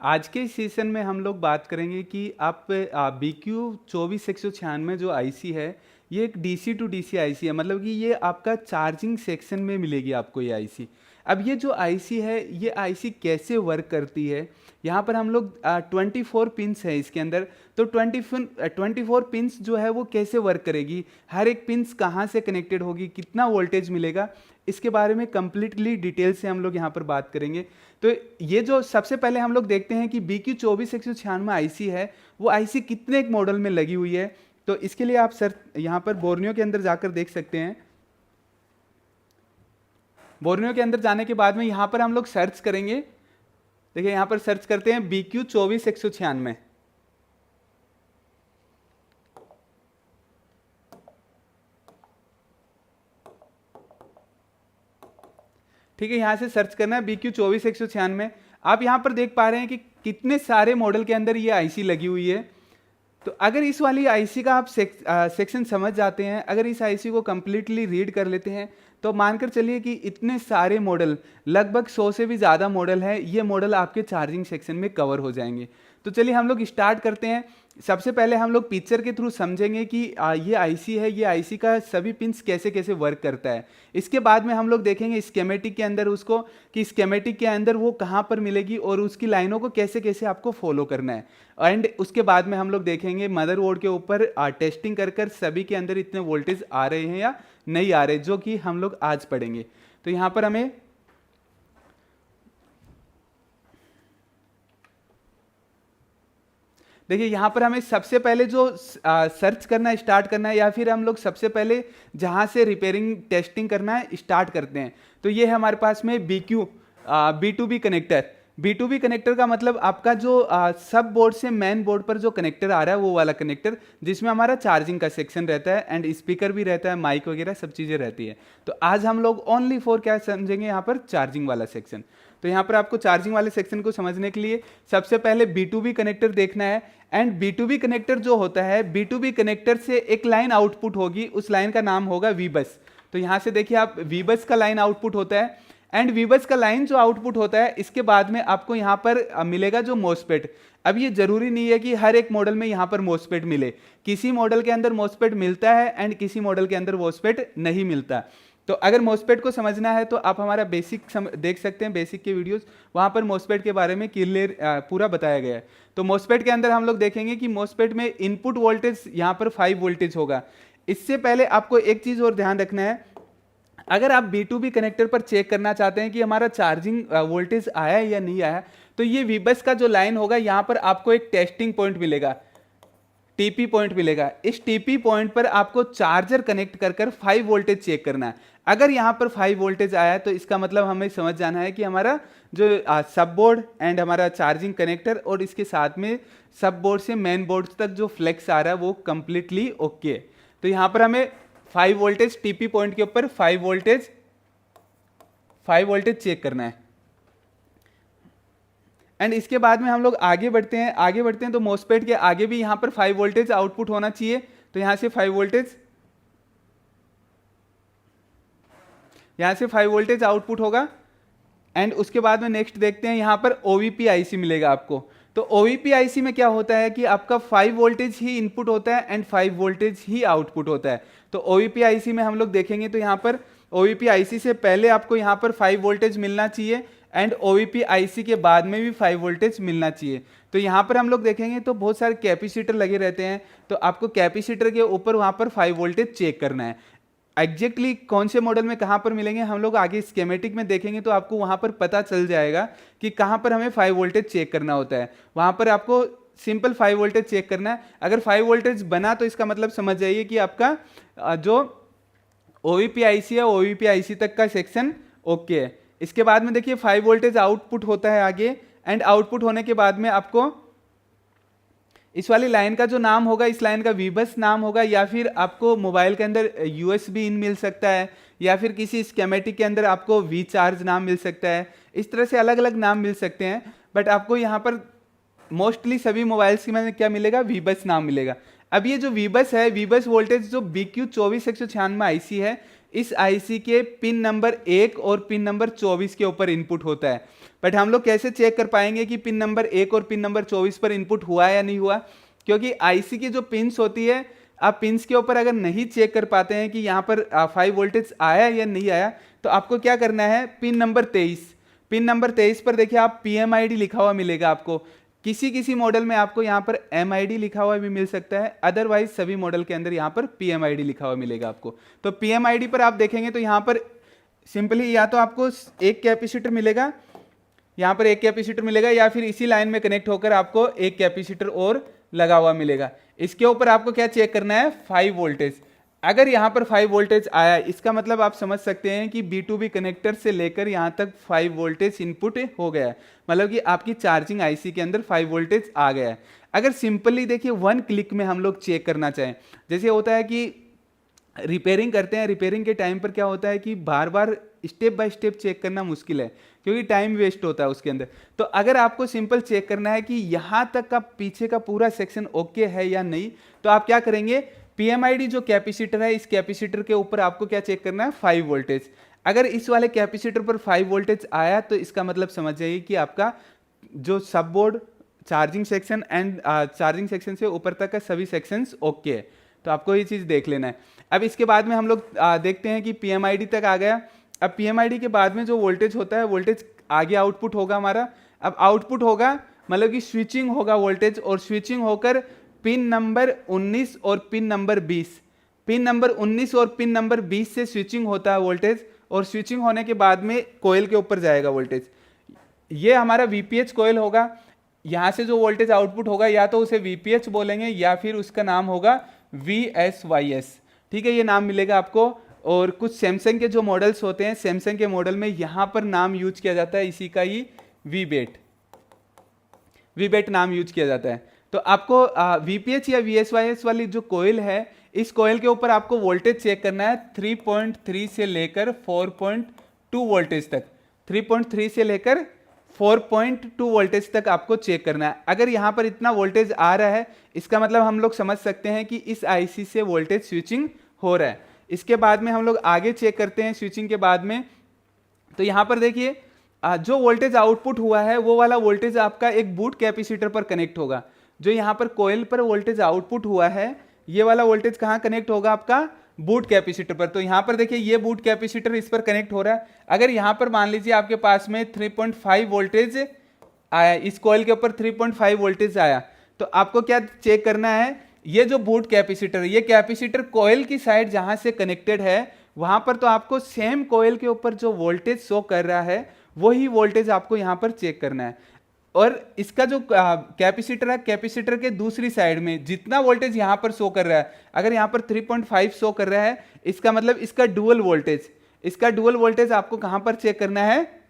आज के इस सेशन में हम लोग बात करेंगे कि आप BQ 24 196 जो आईसी है, ये एक डीसी टू डीसी आईसी है। मतलब कि ये आपका चार्जिंग सेक्शन में मिलेगी आपको ये आईसी। अब ये जो आईसी है, ये आईसी कैसे वर्क करती है, यहाँ पर हम लोग 24 पिंस है इसके अंदर। तो 24 पिंस जो है वो कैसे वर्क करेगी, हर एक पिंस कहाँ से कनेक्टेड होगी, कितना वोल्टेज मिलेगा, इसके बारे में कंप्लीटली डिटेल से हम लोग यहाँ पर बात करेंगे। तो ये जो सबसे पहले हम लोग देखते हैं कि BQ 24 196 आईसी है, वो आईसी कितने एक मॉडल में लगी हुई है। तो इसके लिए आप सर यहाँ पर बोर्नियो के अंदर जाकर देख सकते हैं। बोर्नियो के अंदर जाने के बाद में यहाँ पर हम लोग सर्च करेंगे। देखिए यहाँ पर सर्च करते हैं BQ 24 196। ठीक है, यहाँ से सर्च करना है BQ 24 196। आप यहाँ पर देख पा रहे हैं कि कितने सारे मॉडल के अंदर ये आईसी लगी हुई है। तो अगर इस वाली आईसी का आप सेक्शन समझ जाते हैं, अगर इस आईसी को कंप्लीटली रीड कर लेते हैं, तो मानकर चलिए कि इतने सारे मॉडल, लगभग 100 से भी ज़्यादा मॉडल है, ये मॉडल आपके चार्जिंग सेक्शन में कवर हो जाएंगे। तो चलिए हम लोग स्टार्ट करते हैं। सबसे पहले हम लोग पिक्चर के थ्रू समझेंगे कि ये आईसी है, ये आईसी का सभी पिंस कैसे कैसे वर्क करता है। इसके बाद में हम लोग देखेंगे स्केमेटिक के अंदर उसको, कि स्केमेटिक के अंदर वो कहाँ पर मिलेगी और उसकी लाइनों को कैसे कैसे आपको फॉलो करना है। एंड उसके बाद में हम लोग देखेंगे मदरबोर्ड के ऊपर टेस्टिंग कर कर सभी के अंदर इतने वोल्टेज आ रहे हैं या नहीं आ रहे, जो कि हम लोग आज पढ़ेंगे। तो यहाँ पर हमें देखिए, यहाँ पर हमें सबसे पहले जो सर्च करना स्टार्ट करना है, या फिर हम लोग सबसे पहले जहाँ से रिपेयरिंग टेस्टिंग करना है स्टार्ट करते हैं। तो ये है हमारे पास में B2B कनेक्टर। B2B कनेक्टर का मतलब आपका जो सब बोर्ड से मेन बोर्ड पर जो कनेक्टर आ रहा है, वो वाला कनेक्टर, जिसमें हमारा चार्जिंग का सेक्शन रहता है एंड स्पीकर भी रहता है, माइक वगैरह सब चीज़ें रहती है। तो आज हम लोग ओनली फॉर क्या समझेंगे, यहाँ पर चार्जिंग वाला सेक्शन। तो यहाँ पर आपको चार्जिंग वाले सेक्शन को समझने के लिए सबसे पहले B2B कनेक्टर देखना है। एंड B2B कनेक्टर जो होता है, B2B कनेक्टर से एक लाइन आउटपुट होगी, उस लाइन का नाम होगा वीबस। तो यहाँ से देखिए आप, वीबस का लाइन आउटपुट होता है। एंड वीबस का लाइन जो आउटपुट होता है, इसके बाद में आपको यहाँ पर मिलेगा जो मोस्पेट। अब ये जरूरी नहीं है कि हर एक मॉडल में यहाँ पर मोस्पेट मिले, किसी मॉडल के अंदर मोस्पेट मिलता है एंड किसी मॉडल के अंदर मोस्पेट नहीं मिलता। तो अगर मोस्पेट को समझना है तो आप हमारा बेसिक देख सकते हैं, बेसिक के वीडियोस, वहाँ पर मोस्पेट के बारे में क्लियर पूरा बताया गया है। तो मोस्पेट के अंदर हम लोग देखेंगे कि मोस्पेट में इनपुट वोल्टेज यहाँ पर 5 वोल्टेज होगा। इससे पहले आपको एक चीज़ और ध्यान रखना है, अगर आप B2B कनेक्टर पर चेक करना चाहते हैं कि हमारा चार्जिंग वोल्टेज आया है या नहीं आया, तो ये वीबस का जो लाइन होगा, यहाँ पर आपको एक टेस्टिंग पॉइंट मिलेगा, टीपी पॉइंट मिलेगा। इस टीपी पॉइंट पर आपको चार्जर कनेक्ट कर कर 5 वोल्टेज चेक करना है। अगर यहाँ पर 5 वोल्टेज आया है, तो इसका मतलब हमें समझ जाना है कि हमारा जो सब बोर्ड एंड हमारा चार्जिंग कनेक्टर और इसके साथ में सब बोर्ड से मेन बोर्ड तक जो फ्लेक्स आ रहा है वो कंप्लीटली ओके। तो यहाँ पर हमें 5 वोल्टेज टीपी पॉइंट के ऊपर 5 वोल्टेज चेक करना है। एंड इसके बाद में हम लोग आगे बढ़ते हैं तो मोस्पेट के आगे भी यहाँ पर 5 वोल्टेज आउटपुट होना चाहिए। तो यहाँ से 5 वोल्टेज आउटपुट होगा। एंड उसके बाद में नेक्स्ट देखते हैं, यहाँ पर OVP IC मिलेगा आपको। तो OVP IC में क्या होता है कि आपका 5 वोल्टेज ही इनपुट होता है एंड 5 वोल्टेज ही आउटपुट होता है। तो OVP IC में हम लोग देखेंगे तो यहाँ पर OVP IC से पहले आपको यहाँ पर 5 वोल्टेज मिलना चाहिए एंड OVP IC के बाद में भी 5 वोल्टेज मिलना चाहिए। तो यहाँ पर हम लोग देखेंगे तो बहुत सारे कैपेसिटर लगे रहते हैं, तो आपको कैपेसिटर के ऊपर वहाँ पर 5 वोल्टेज चेक करना है। एग्जैक्टली कौन से मॉडल में कहाँ पर मिलेंगे हम लोग आगे स्केमेटिक में देखेंगे, तो आपको वहाँ पर पता चल जाएगा कि कहाँ पर हमें 5 वोल्टेज चेक करना होता है। वहाँ पर आपको सिंपल 5 वोल्टेज चेक करना है। अगर 5 वोल्टेज बना तो इसका मतलब समझ जाइए कि आपका जो OVP IC है, OVP IC तक का सेक्शन ओके है। इसके बाद में देखिए 5 वोल्टेज आउटपुट होता है आगे, एंड आउटपुट होने के बाद में आपको इस वाली लाइन का जो नाम होगा, इस लाइन का वीबस नाम होगा, या फिर आपको मोबाइल के अंदर USB इन मिल सकता है, या फिर किसी स्केमेटिक के अंदर आपको वी चार्ज नाम मिल सकता है। इस तरह से अलग अलग नाम मिल सकते हैं, बट आपको यहाँ पर मोस्टली सभी मोबाइल्स में क्या मिलेगा, वीबस नाम मिलेगा। अब ये जो वीबस है, वीबस वोल्टेज जो BQ 24 196 IC है, इस आईसी के पिन नंबर 1 और पिन नंबर 24 के ऊपर इनपुट होता है। बट हम लोग कैसे चेक कर पाएंगे कि पिन नंबर 1 और पिन नंबर 24 पर इनपुट हुआ है या नहीं हुआ? क्योंकि आईसी की जो पिन्स होती है, आप पिन्स के ऊपर अगर नहीं चेक कर पाते हैं कि यहाँ पर 5 वोल्टेज आया या नहीं आया, तो आपको क्या करना है, पिन नंबर 23 पर देखिए आप पीएमआईडी लिखा हुआ मिलेगा आपको। किसी किसी मॉडल में आपको यहाँ पर एमआईडी लिखा हुआ भी मिल सकता है, अदरवाइज सभी मॉडल के अंदर यहाँ पर पीएमआईडी लिखा हुआ मिलेगा आपको। तो पीएमआईडी पर आप देखेंगे तो यहाँ पर सिंपली या तो आपको एक कैपेसिटर मिलेगा, यहाँ पर एक कैपेसिटर मिलेगा, या फिर इसी लाइन में कनेक्ट होकर आपको एक कैपेसिटर और लगा हुआ मिलेगा। इसके ऊपर आपको क्या चेक करना है, 5 वोल्टेज। अगर यहाँ पर 5 वोल्टेज आया, इसका मतलब आप समझ सकते हैं कि B2B कनेक्टर से लेकर यहाँ तक 5 वोल्टेज इनपुट हो गया है, मतलब कि आपकी चार्जिंग आईसी के अंदर 5 वोल्टेज आ गया है। अगर सिंपली देखिए 1 क्लिक में हम लोग चेक करना चाहें, जैसे होता है कि रिपेयरिंग करते हैं, रिपेयरिंग के टाइम पर क्या होता है कि बार बार स्टेप बाय स्टेप चेक करना मुश्किल है, क्योंकि टाइम वेस्ट होता है उसके अंदर। तो अगर आपको सिंपल चेक करना है कि यहाँ तक का पीछे का पूरा सेक्शन ओके है या नहीं, तो आप क्या करेंगे, पीएमआईडी जो कैपेसिटर है, इस कैपेसिटर के ऊपर आपको क्या चेक करना है, 5 वोल्टेज। अगर इस वाले कैपेसिटर पर 5 वोल्टेज आया, तो इसका मतलब समझ जाइए कि आपका जो सब board, charging section and charging section से ऊपर तक का सभी सेक्शंस ओके है। तो आपको ये चीज़ देख लेना है। अब इसके बाद में हम लोग देखते हैं कि पीएमआईडी तक आ गया। अब पीएमआईडी के बाद में जो वोल्टेज होता है, वोल्टेज आगे आउटपुट होगा हमारा। अब आउटपुट होगा मतलब कि स्विचिंग होगा वोल्टेज, और स्विचिंग होकर पिन नंबर 19 और पिन नंबर 20, पिन नंबर 19 और पिन नंबर 20 से स्विचिंग होता है वोल्टेज, और स्विचिंग होने के बाद में कोयल के ऊपर जाएगा वोल्टेज। ये हमारा वीपीएच कोयल होगा। यहाँ से जो वोल्टेज आउटपुट होगा, या तो उसे वीपीएच बोलेंगे या फिर उसका नाम होगा VSYS, ठीक है, ये नाम मिलेगा आपको। और कुछ सैमसंग के जो मॉडल्स होते हैं, सैमसंग के मॉडल में यहाँ पर नाम यूज किया जाता है, इसी का ही वीबेट नाम यूज किया जाता है। तो आपको VPH या VSYS वाली जो कोयल है, इस कोयल के ऊपर आपको वोल्टेज चेक करना है 3.3 से लेकर 4.2 वोल्टेज तक, 3.3 से लेकर 4.2 वोल्टेज तक आपको चेक करना है। अगर यहाँ पर इतना वोल्टेज आ रहा है, इसका मतलब हम लोग समझ सकते हैं कि इस आईसी से वोल्टेज स्विचिंग हो रहा है। इसके बाद में हम लोग आगे चेक करते हैं स्विचिंग के बाद में। तो यहाँ पर देखिए जो वोल्टेज आउटपुट हुआ है, वो वाला वोल्टेज आपका एक बूट कैपेसिटर पर कनेक्ट होगा। जो यहाँ पर कोयल पर वोल्टेज आउटपुट हुआ है, ये वाला वोल्टेज कहाँ कनेक्ट होगा, आपका बूट कैपेसिटर पर। तो यहाँ पर देखिए ये बूट कैपेसिटर इस पर कनेक्ट हो रहा है। अगर यहाँ पर मान लीजिए आपके पास में 3.5 वोल्टेज आया, इस कोयल के ऊपर 3.5 वोल्टेज आया, तो आपको क्या चेक करना है, ये जो बूट कैपेसिटर, ये कैपेसिटर कोयल की साइड जहाँ से कनेक्टेड है, वहाँ पर तो आपको सेम कोयल के ऊपर जो वोल्टेज शो कर रहा है, वही वोल्टेज आपको यहाँ पर चेक करना है। और इसका जो कैपेसिटर है, कैपेसिटर के दूसरी साइड में जितना वोल्टेज यहाँ पर शो कर रहा है, अगर यहाँ पर 3.5 शो कर रहा है, इसका मतलब इसका डुअल वोल्टेज आपको कहाँ पर चेक करना है,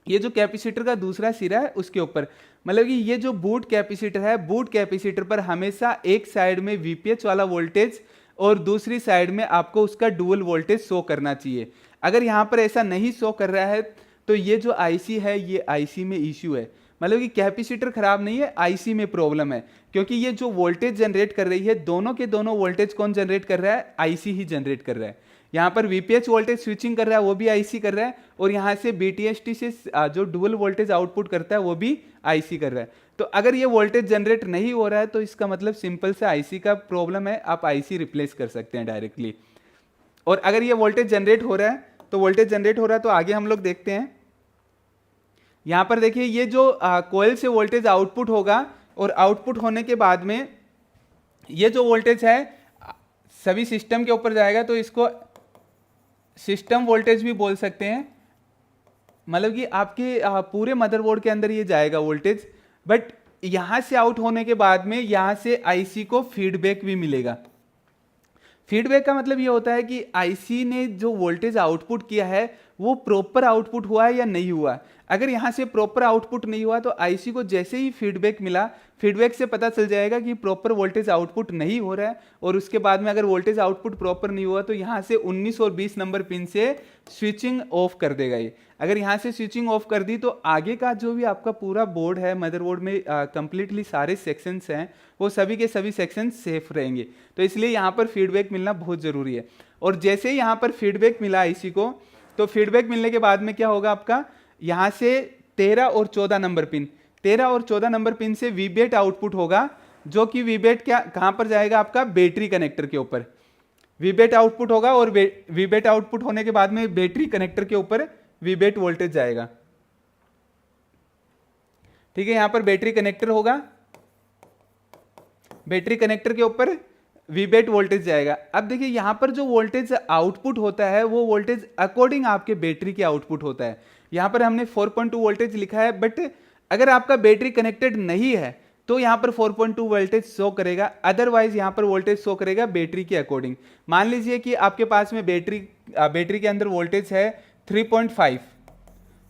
ये जो कैपेसिटर का दूसरा सिरा है उसके ऊपर। मतलब कि ये जो बूट कैपेसिटर है, बूट कैपेसिटर पर हमेशा एक साइड में वीपीएच वाला वोल्टेज और दूसरी साइड में आपको उसका डुअल वोल्टेज शो करना चाहिए। अगर यहाँ पर ऐसा नहीं शो कर रहा है, तो ये जो आईसी है, ये आईसी में इश्यू है। मतलब कि कैपेसिटर खराब नहीं है, आईसी में प्रॉब्लम है। क्योंकि ये जो वोल्टेज जनरेट कर रही है, दोनों के दोनों वोल्टेज कौन जनरेट कर रहा है, आईसी ही जनरेट कर रहा है। यहाँ पर वीपीएच वोल्टेज स्विचिंग कर रहा है, वो भी आईसी कर रहा है, और यहाँ से बीटीएसटी से जो डुअल वोल्टेज आउटपुट करता है, वो भी आईसी कर रहा है। तो अगर ये वोल्टेज जनरेट नहीं हो रहा है, तो इसका मतलब सिंपल से आईसी का प्रॉब्लम है, आप आईसी रिप्लेस कर सकते हैं डायरेक्टली। और अगर ये वोल्टेज जनरेट हो रहा है, तो वोल्टेज जनरेट हो रहा है, तो आगे हम लोग देखते हैं। यहाँ पर देखिए ये जो कोयल से वोल्टेज आउटपुट होगा, और आउटपुट होने के बाद में ये जो वोल्टेज है सभी सिस्टम के ऊपर जाएगा, तो इसको सिस्टम वोल्टेज भी बोल सकते हैं। मतलब कि आपके पूरे मदरबोर्ड के अंदर ये जाएगा वोल्टेज, बट यहाँ से आउट होने के बाद में यहाँ से आईसी को फीडबैक भी मिलेगा। फीडबैक का मतलब ये होता है कि आईसी ने जो वोल्टेज आउटपुट किया है, वो प्रॉपर आउटपुट हुआ है या नहीं हुआ। अगर यहाँ से प्रॉपर आउटपुट नहीं हुआ, तो आईसी को जैसे ही फीडबैक मिला, फीडबैक से पता चल जाएगा कि प्रॉपर वोल्टेज आउटपुट नहीं हो रहा है। और उसके बाद में अगर वोल्टेज आउटपुट प्रॉपर नहीं हुआ, तो यहाँ से 19 और 20 नंबर पिन से स्विचिंग ऑफ कर देगा ये। अगर यहाँ से स्विचिंग ऑफ कर दी, तो आगे का जो भी आपका पूरा बोर्ड है, मदरबोर्ड में कंप्लीटली सारे सेक्शंस हैं, वो सभी के सभी सेक्शंस सेफ रहेंगे। तो इसलिए यहाँ पर फीडबैक मिलना बहुत ज़रूरी है। और जैसे ही यहाँ पर फीडबैक मिला आईसी को, तो फीडबैक मिलने के बाद में क्या होगा आपका, यहाँ से 13 और 14 नंबर पिन, 13 और 14 नंबर पिन से वीबेट आउटपुट होगा, जो कि वीबेट क्या कहाँ पर जाएगा आपका, बैटरी कनेक्टर के ऊपर वीबेट आउटपुट होगा, और वीबेट आउटपुट होने के बाद में बैटरी कनेक्टर के ऊपर वीबेट वोल्टेज जाएगा। ठीक है, यहां पर बैटरी कनेक्टर होगा, बैटरी कनेक्टर के ऊपर वीबेट वोल्टेज जाएगा। अब देखिए यहां पर जो वोल्टेज आउटपुट होता है वो वोल्टेज अकॉर्डिंग आपके बैटरी के आउटपुट होता है। यहां पर हमने 4.2 वोल्टेज लिखा है, बट अगर आपका बैटरी कनेक्टेड नहीं है तो यहां पर 4.2 वोल्टेज शो करेगा, अदरवाइज यहां पर वोल्टेज शो करेगा बैटरी के अकॉर्डिंग। मान लीजिए कि आपके पास में बैटरी के अंदर वोल्टेज है 3.5,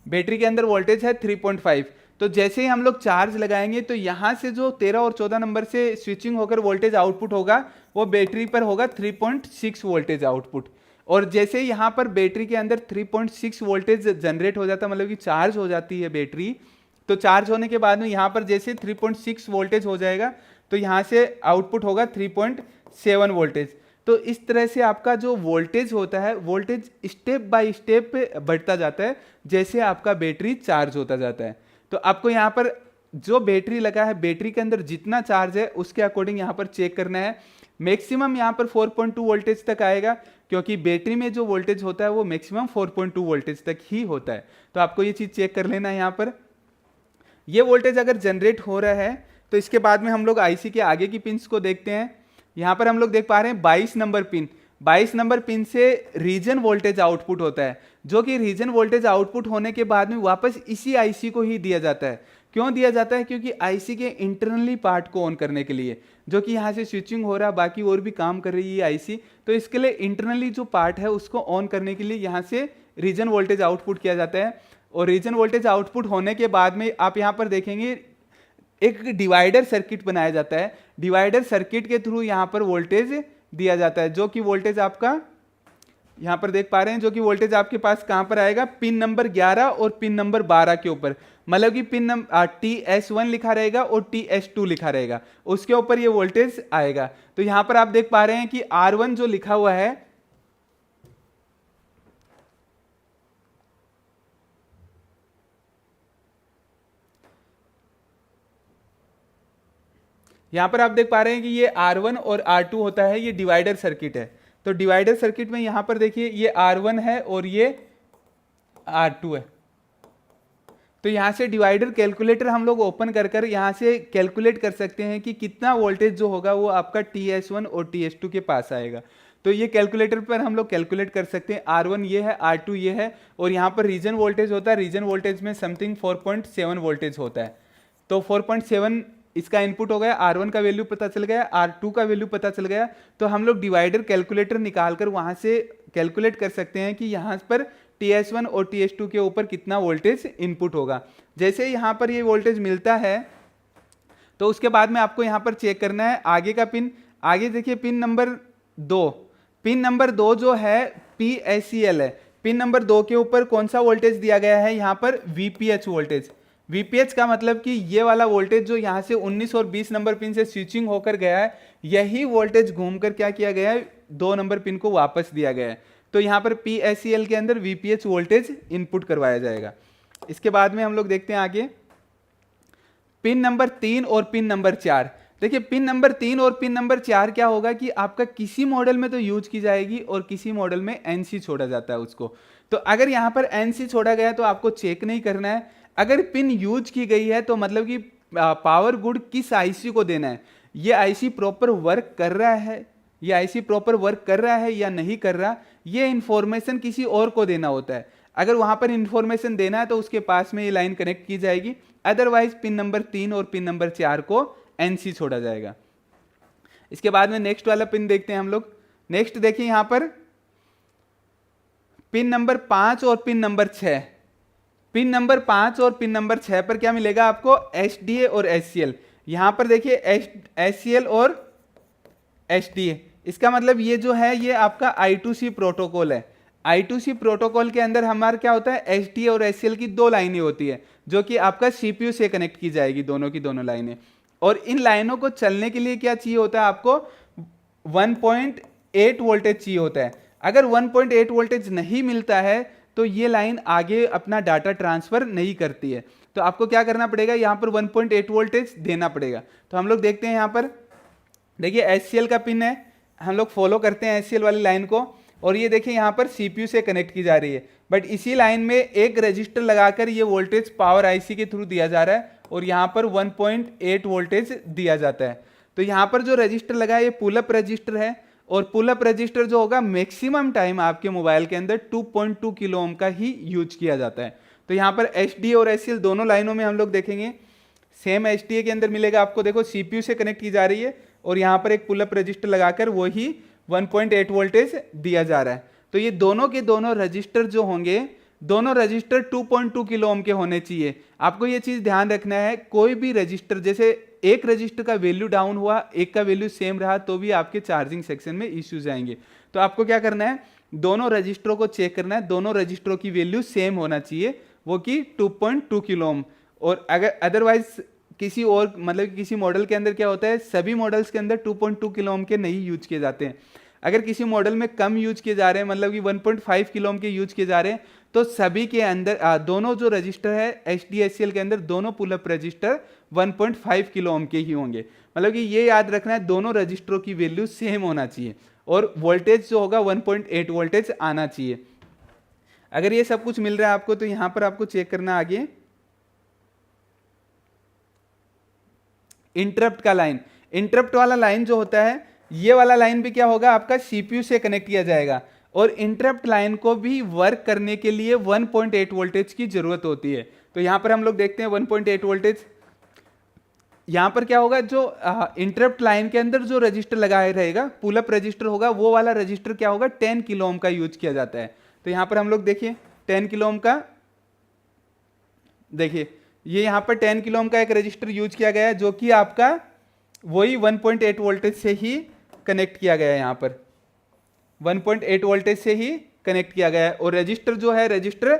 बैटरी के अंदर वोल्टेज है 3.5, तो जैसे ही हम लोग चार्ज लगाएंगे तो यहां से जो 13 और 14 नंबर से स्विचिंग होकर वोल्टेज आउटपुट होगा वो बैटरी पर होगा 3.6 वोल्टेज आउटपुट। और जैसे ही यहां पर बैटरी के अंदर 3.6 वोल्टेज जनरेट हो जाता है, मतलब कि चार्ज हो जाती है बैटरी, तो चार्ज होने के बाद में यहां पर जैसे 3.6 वोल्टेज हो जाएगा तो यहां से आउटपुट होगा 3.7 वोल्टेज। तो इस तरह से आपका जो वोल्टेज होता है, वोल्टेज स्टेप बाय स्टेप बढ़ता जाता है जैसे आपका बैटरी चार्ज होता जाता है। तो आपको यहाँ पर जो बैटरी लगा है, बैटरी के अंदर जितना चार्ज है उसके अकॉर्डिंग यहाँ पर चेक करना है। मैक्सिमम यहाँ पर 4.2 वोल्टेज तक आएगा, क्योंकि बैटरी में जो वोल्टेज होता है वो मैक्सिमम 4.2 वोल्टेज तक ही होता है। तो आपको ये चीज़ चेक कर लेना है। यहाँ पर ये वोल्टेज अगर जनरेट हो रहा है तो इसके बाद में हम लोग आईसी के आगे की पिंस को देखते हैं। यहाँ पर हम लोग देख पा रहे हैं 22 नंबर पिन, 22 नंबर पिन से रीजन वोल्टेज आउटपुट होता है, जो कि रीजन वोल्टेज आउटपुट होने के बाद में वापस इसी आईसी को ही दिया जाता है। क्यों दिया जाता है? क्योंकि आईसी के इंटरनली पार्ट को ऑन करने के लिए, जो कि यहाँ से स्विचिंग हो रहा है, बाकी और भी काम कर रही है आईसी, तो इसके लिए इंटरनली जो पार्ट है उसको ऑन करने के लिए यहाँ से रीजन वोल्टेज आउटपुट किया जाता है। और रीजन वोल्टेज आउटपुट होने के बाद में आप यहाँ पर देखेंगे एक डिवाइडर सर्किट बनाया जाता है। डिवाइडर सर्किट के थ्रू यहाँ पर वोल्टेज दिया जाता है, जो कि वोल्टेज आपका यहाँ पर देख पा रहे हैं, जो कि वोल्टेज आपके पास कहाँ पर आएगा, पिन नंबर 11 और पिन नंबर 12 के ऊपर। मतलब कि पिन नंबर TS1 लिखा रहेगा और TS2 लिखा रहेगा, उसके ऊपर ये वोल्टेज आएगा। तो यहाँ पर आप देख पा रहे हैं कि R1 जो लिखा हुआ है, यहाँ पर आप देख पा रहे हैं कि ये R1 और R2 होता है, ये डिवाइडर सर्किट है। तो डिवाइडर सर्किट में यहाँ पर देखिए ये R1 है और ये R2 है। तो यहाँ से डिवाइडर कैलकुलेटर हम लोग ओपन कर कर यहाँ से कैलकुलेट कर सकते हैं कि कितना वोल्टेज जो होगा वो आपका TS1 और TS2 के पास आएगा। तो ये कैलकुलेटर पर हम लोग कैलकुलेट कर सकते हैं। R1 ये है, R2 ये है, और यहाँ पर रीजन वोल्टेज होता है। रीजन वोल्टेज में समथिंग 4.7 वोल्टेज होता है। तो 4.7 इसका इनपुट हो गया, R1 का वैल्यू पता चल गया, R2 का वैल्यू पता चल गया। तो हम लोग डिवाइडर कैलकुलेटर निकालकर वहां से कैलकुलेट कर सकते हैं कि यहाँ पर TS1 और TS2 के ऊपर कितना वोल्टेज इनपुट होगा। जैसे यहाँ पर ये वोल्टेज मिलता है तो उसके बाद में आपको यहाँ पर चेक करना है आगे का पिन। आगे देखिए पिन नंबर 2, पिन नंबर 2 जो है PSEL है। पिन नंबर 2 के ऊपर कौन सा वोल्टेज दिया गया है, यहाँ पर VPH वोल्टेज। VPH का मतलब कि ये वाला वोल्टेज जो यहाँ से 19 और 20 नंबर पिन से स्विचिंग होकर गया है, यही वोल्टेज घूमकर क्या किया गया है, 2 नंबर पिन को वापस दिया गया है। तो यहाँ पर PSEL के अंदर VPH वोल्टेज इनपुट करवाया जाएगा। इसके बाद में हम लोग देखते हैं आगे पिन नंबर 3 और पिन नंबर 4। देखिए पिन नंबर 3 और पिन नंबर 4 क्या होगा कि आपका किसी मॉडल में तो यूज की जाएगी और किसी मॉडल में NC छोड़ा जाता है उसको। तो अगर यहाँ पर NC छोड़ा गया तो आपको चेक नहीं करना है। अगर पिन यूज की गई है तो मतलब कि पावर गुड किस आईसी को देना है, ये आईसी प्रॉपर वर्क कर रहा है, ये आईसी प्रॉपर वर्क कर रहा है या नहीं कर रहा, ये इंफॉर्मेशन किसी और को देना होता है। अगर वहां पर इंफॉर्मेशन देना है तो उसके पास में ये लाइन कनेक्ट की जाएगी, अदरवाइज पिन नंबर 3 और पिन नंबर 4 को NC छोड़ा जाएगा। इसके बाद में नेक्स्ट वाला पिन देखते हैं हम लोग। नेक्स्ट देखिए यहां पर पिन नंबर 5 और पिन नंबर 6। पिन नंबर 5 और पिन नंबर 6 पर क्या मिलेगा आपको, SDA और SCL। यहां पर देखिए SCL और SDA, इसका मतलब ये जो है ये आपका I2C प्रोटोकॉल है। I2C प्रोटोकॉल के अंदर हमारा क्या होता है, SDA और SCL की 2 लाइनें होती है जो कि आपका CPU से कनेक्ट की जाएगी, दोनों की दोनों लाइनें। और इन लाइनों को चलने के लिए क्या चाहिए होता है आपको, 1.8 वोल्टेज चाहिए होता है। अगर 1.8 वोल्टेज नहीं मिलता है तो ये लाइन आगे अपना डाटा ट्रांसफर नहीं करती है। तो आपको क्या करना पड़ेगा, यहाँ पर 1.8 वोल्टेज देना पड़ेगा। तो हम लोग देखते हैं यहाँ पर, देखिए HCl का पिन है, हम लोग फॉलो करते हैं HCl वाली लाइन को, और ये देखिए यहाँ पर CPU से कनेक्ट की जा रही है। बट इसी लाइन में एक रजिस्टर लगाकर ये वोल्टेज पावर IC के थ्रू दिया जा रहा है, और यहाँ पर 1.8 वोल्टेज दिया जाता है। तो यहाँ पर जो रजिस्टर लगा है ये पुल अप रजिस्टर है, और पुल अप रजिस्टर जो होगा मैक्सिमम टाइम आपके मोबाइल के अंदर 2.2 किलो ओम का ही यूज किया जाता है। तो यहाँ पर HDA और HCl दोनों लाइनों में हम लोग देखेंगे, सेम HDA के अंदर मिलेगा आपको, देखो CPU से कनेक्ट की जा रही है, और यहाँ पर एक पुल अप रजिस्टर लगाकर वही 1.8 वोल्टेज दिया जा रहा है। तो ये दोनों के दोनों रजिस्टर जो होंगे, दोनों रजिस्टर 2.2 किलो ओम के होने चाहिए। आपको ये चीज ध्यान रखना है, कोई भी रजिस्टर, जैसे एक रजिस्टर का वैल्यू डाउन हुआ, एक का वैल्यू सेम रहा, तो भी आपके चार्जिंग सेक्शन में इश्यूज आएंगे। तो आपको क्या करना है, दोनों रजिस्टरों को चेक करना है, दोनों रजिस्टरों की वैल्यू सेम होना चाहिए, वो कि 2.2 किलो ओम। और अगर अदरवाइज किसी और मतलब किसी मॉडल के अंदर क्या होता है, सभी मॉडल्स के अंदर 2.2 किलो ओम के नहीं यूज किए जाते हैं। अगर किसी मॉडल में कम यूज किए जा रहे हैं, मतलब कि 1.5 किलो ओम के यूज किए जा रहे हैं, तो सभी के अंदर दोनों जो रजिस्टर है HDA/HCl के अंदर दोनों pull up register 1.5 kilo ohm के ही होंगे। मतलब कि ये याद रखना है, दोनों रजिस्टरों की वैल्यू सेम होना चाहिए, और वोल्टेज जो होगा 1.8 वोल्टेज आना चाहिए। अगर ये सब कुछ मिल रहा है आपको, तो यहां पर आपको चेक करना आगे इंटरप्ट का लाइन। इंटरप्ट वाला लाइन जो होता है, ये वाला लाइन भी क्या होगा, आपका CPU से कनेक्ट किया जाएगा, और इंटरप्ट लाइन को भी वर्क करने के लिए 1.8 वोल्टेज की जरूरत होती है। तो यहां पर हम लोग देखते हैं 1.8 वोल्टेज। यहां पर क्या होगा, जो इंटरप्ट लाइन के अंदर जो रजिस्टर लगाया रहेगा, पुल अप रजिस्टर होगा, वो वाला रजिस्टर क्या होगा, 10 किलो ओम का यूज किया जाता है। तो यहां पर हम लोग देखिए 10 किलो ओम का, देखिए ये यहां पर 10 किलो ओम का एक रजिस्टर यूज किया गया है, जो कि आपका वही 1.8 वोल्टेज से ही कनेक्ट किया गया है। यहां पर 1.8 वोल्टेज से ही कनेक्ट किया गया है, और रजिस्टर जो है, रजिस्टर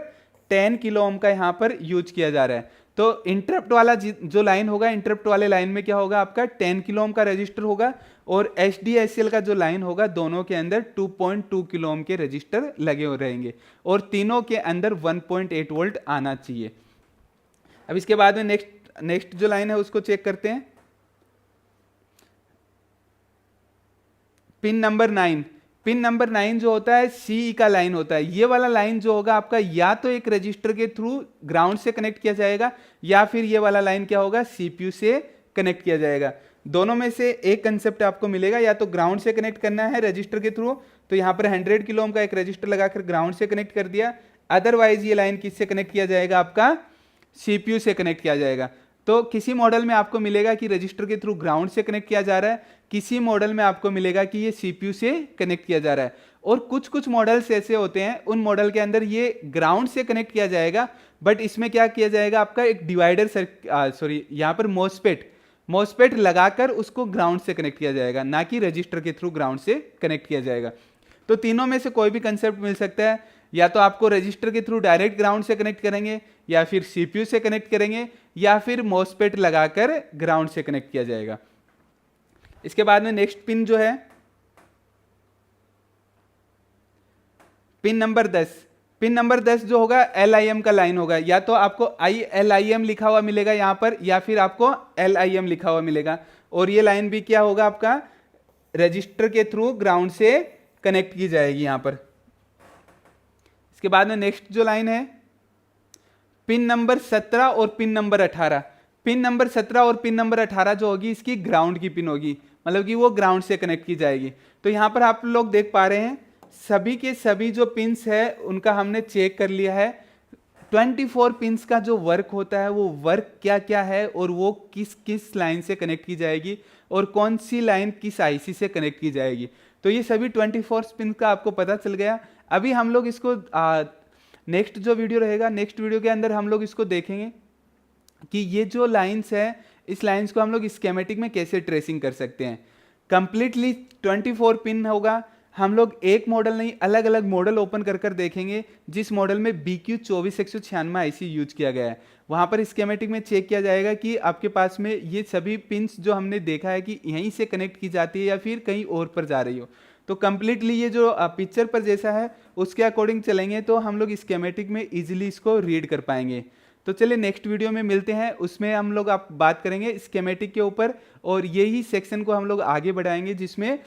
10 किलो ओम का यहां पर यूज किया जा रहा है। तो इंटरप्ट वाला जो लाइन होगा, इंटरप्ट वाले लाइन में क्या होगा, आपका 10 किलो ओम का रजिस्टर होगा, और HDA/HCl का जो लाइन होगा, दोनों के अंदर 2.2 किलो ओम के रजिस्टर लगे हो रहेंगे, और तीनों के अंदर 1.8 वोल्ट आना चाहिए। अब इसके बाद में नेक्स्ट जो लाइन है उसको चेक करते हैं, पिन नंबर 9। पिन नंबर 9 जो होता है CE का लाइन होता है। ये वाला लाइन जो होगा आपका, या तो एक रजिस्टर के थ्रू ग्राउंड से कनेक्ट किया जाएगा, या फिर ये वाला लाइन क्या होगा, CPU से कनेक्ट किया जाएगा। दोनों में से एक कंसेप्ट आपको मिलेगा, या तो ग्राउंड से कनेक्ट करना है रजिस्टर के थ्रू, तो यहाँ पर 100 किलो ओम का एक रजिस्टर लगाकर ग्राउंड से कनेक्ट कर दिया। अदरवाइज ये लाइन किससे कनेक्ट किया जाएगा, आपका CPU से कनेक्ट किया जाएगा। तो किसी मॉडल में आपको मिलेगा कि रजिस्टर के थ्रू ग्राउंड से कनेक्ट किया जा रहा है, किसी मॉडल में आपको मिलेगा कि ये CPU से कनेक्ट किया जा रहा है। और कुछ कुछ मॉडल्स ऐसे होते हैं, उन मॉडल के अंदर ये ग्राउंड से कनेक्ट किया जाएगा, बट इसमें क्या किया जाएगा, आपका एक डिवाइडर यहाँ पर मोस्पेट लगाकर उसको ग्राउंड से कनेक्ट किया जाएगा, ना कि रजिस्टर के थ्रू ग्राउंड से कनेक्ट किया जाएगा। तो तीनों में से कोई भी कंसेप्ट मिल सकता है, या तो आपको रजिस्टर के थ्रू डायरेक्ट ग्राउंड से कनेक्ट करेंगे, या फिर CPU से कनेक्ट करेंगे, या फिर मोस्पेट लगाकर ग्राउंड से कनेक्ट किया जाएगा। इसके बाद में नेक्स्ट पिन जो है, पिन नंबर 10। पिन नंबर 10 जो होगा LIM का लाइन होगा, या तो आपको LIM लिखा हुआ मिलेगा यहां पर, या फिर आपको LIM लिखा हुआ मिलेगा, और ये लाइन भी क्या होगा, आपका रजिस्टर के थ्रू ग्राउंड से कनेक्ट की जाएगी यहां पर। इसके बाद में नेक्स्ट जो लाइन है, पिन नंबर 17 और पिन नंबर 18। पिन नंबर 17 और पिन नंबर 18 जो होगी, इसकी ग्राउंड की पिन होगी, मतलब कि वो ग्राउंड से कनेक्ट की जाएगी। तो यहां पर आप लोग देख पा रहे हैं, सभी के सभी जो पिन्स है उनका हमने चेक कर लिया है। 24 पिन्स का जो वर्क होता है, वो वर्क क्या क्या है, और वो किस किस लाइन से कनेक्ट की जाएगी, और कौन सी लाइन किस IC से कनेक्ट की जाएगी। तो ये सभी 24 पिन का आपको पता चल गया। अभी हम लोग इसको नेक्स्ट जो वीडियो रहेगा, नेक्स्ट वीडियो के अंदर हम लोग इसको देखेंगे कि ये जो लाइंस है, इस लाइंस को हम लोग स्कीमेटिक में कैसे ट्रेसिंग कर सकते हैं। कंप्लीटली 24 पिन होगा। हम लोग एक मॉडल नहीं, अलग अलग मॉडल ओपन कर कर देखेंगे। जिस मॉडल में BQ24196 IC यूज किया गया है, वहां पर स्कीमेटिक में चेक किया जाएगा कि आपके पास में ये सभी पिन्स जो हमने देखा है कि यहीं से कनेक्ट की जाती है या फिर कहीं और पर जा रही हो। तो कम्प्लीटली ये जो पिक्चर पर जैसा है उसके अकॉर्डिंग चलेंगे तो हम लोग स्कीमेटिक में इजीली इसको रीड कर पाएंगे। तो चलिए नेक्स्ट वीडियो में मिलते हैं, उसमें हम लोग आप बात करेंगे स्कीमेटिक के ऊपर, और यही सेक्शन को हम लोग आगे बढ़ाएंगे जिसमें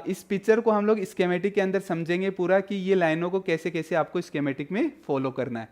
इस पिक्चर को हम लोग स्कीमेटिक के अंदर समझेंगे पूरा कि ये लाइनों को कैसे कैसे आपको स्कीमेटिक में फॉलो करना है।